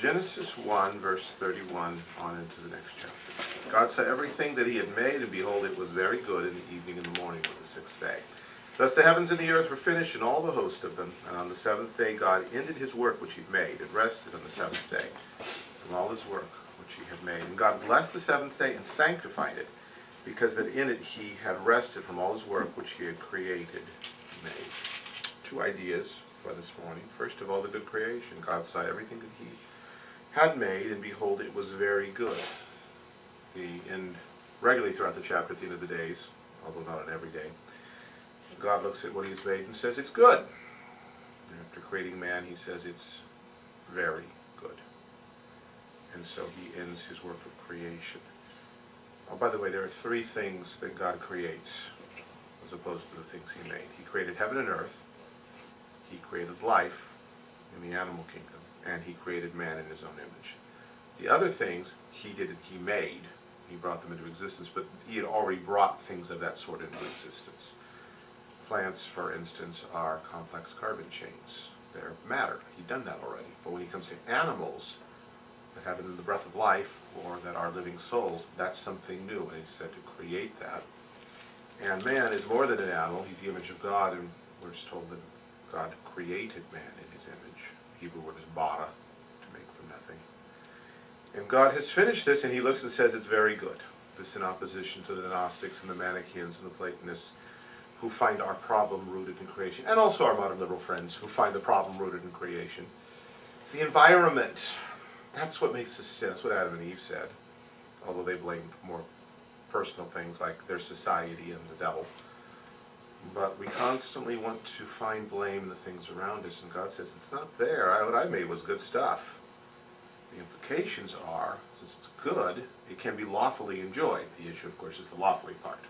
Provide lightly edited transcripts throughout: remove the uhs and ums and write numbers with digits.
Genesis 1, verse 31 on into the next chapter. God saw everything that he had made, and behold, it was very good in the evening and the morning of the sixth day. Thus the heavens and the earth were finished, and all the host of them. And on the seventh day God ended his work which he had made, and rested on the seventh day from all his work which he had made. And God blessed the seventh day and sanctified it, because that in it he had rested from all his work which he had created and made. Two ideas for this morning. First of all, the good creation. God saw everything that he had made, and behold, it was very good. And regularly throughout the chapter, at the end of the days, although not on every day, God looks at what he has made and says it's good. And after creating man, he says it's very good. And so he ends his work of creation. Oh, by the way, there are three things that God creates as opposed to the things he made. He created heaven and earth. He created life in the animal kingdom. And he created man in his own image. The other things he made. He brought them into existence, but he had already brought things of that sort into existence. Plants, for instance, are complex carbon chains. They're matter. He'd done that already. But when he comes to animals that have the breath of life, or that are living souls, that's something new, and he said to create that. And man is more than an animal. He's the image of God, and we're just told that God created man in his image. The Hebrew word is bara, to make from nothing. And God has finished this, and he looks and says it's very good. This in opposition to the Gnostics and the Manichaeans and the Platonists, who find our problem rooted in creation, and also our modern liberal friends who find the problem rooted in creation. It's the environment. That's what makes us sin. That's what Adam and Eve said, although they blamed more personal things like their society and the devil. But we constantly want to find blame in the things around us, and God says, it's not there. What I made was good stuff. The implications are, since it's good, it can be lawfully enjoyed. The issue, of course, is the lawfully part.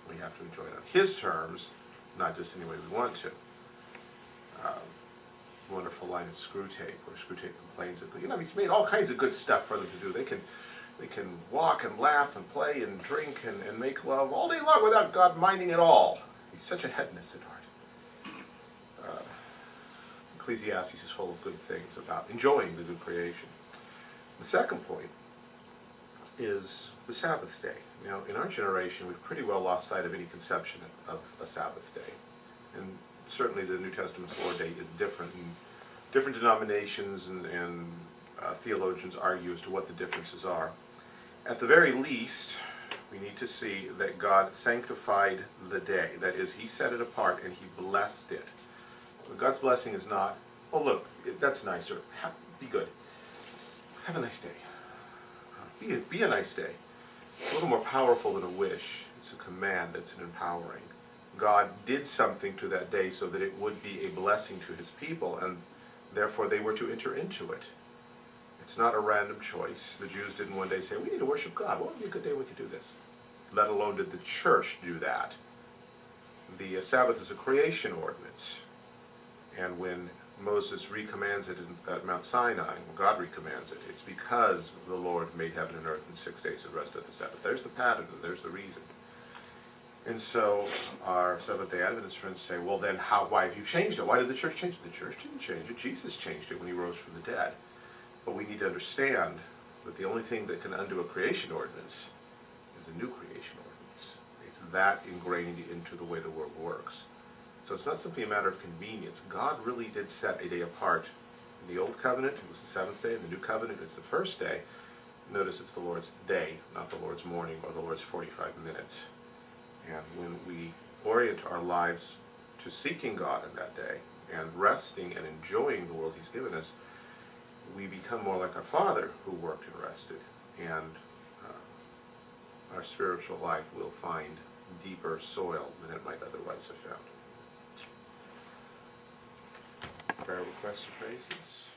We have to enjoy it on his terms, not just any way we want to. Wonderful line in Screwtape, where Screwtape complains that he's made all kinds of good stuff for them to do. They can walk and laugh and play and drink and make love all day long without God minding at all. He's such a hedonist at heart. Ecclesiastes is full of good things about enjoying the good creation. The second point is the Sabbath day. Now, in our generation, we've pretty well lost sight of any conception of a Sabbath day. And certainly the New Testament's Lord Day is different. And different denominations and theologians argue as to what the differences are. At the very least, we need to see that God sanctified the day. That is, he set it apart and he blessed it. God's blessing is not, oh look, that's nice, or be good. Have a nice day. Be a nice day. It's a little more powerful than a wish. It's a command. It's an empowering. God did something to that day so that it would be a blessing to his people, and therefore they were to enter into it. It's not a random choice. The Jews didn't one day say, we need to worship God. What would be a good day we could do this? Let alone did the church do that. The Sabbath is a creation ordinance. And when Moses recommands it at Mount Sinai, when God recommands it, it's because the Lord made heaven and earth in 6 days and rested the Sabbath. There's the pattern, and there's the reason. And so our Seventh-day Adventist friends say, well then, why have you changed it? Why did the church change it? The church didn't change it. Jesus changed it when he rose from the dead. But we need to understand that the only thing that can undo a creation ordinance is a new creation ordinance. It's that ingrained into the way the world works. So it's not simply a matter of convenience. God really did set a day apart. In the Old Covenant, it was the seventh day. In the New Covenant, it's the first day. Notice it's the Lord's day, not the Lord's morning or the Lord's 45 minutes. And when we orient our lives to seeking God in that day and resting and enjoying the world he's given us, we become more like our Father who worked and rested. And our spiritual life will find deeper soil than it might otherwise have found. Prayer requests and praises.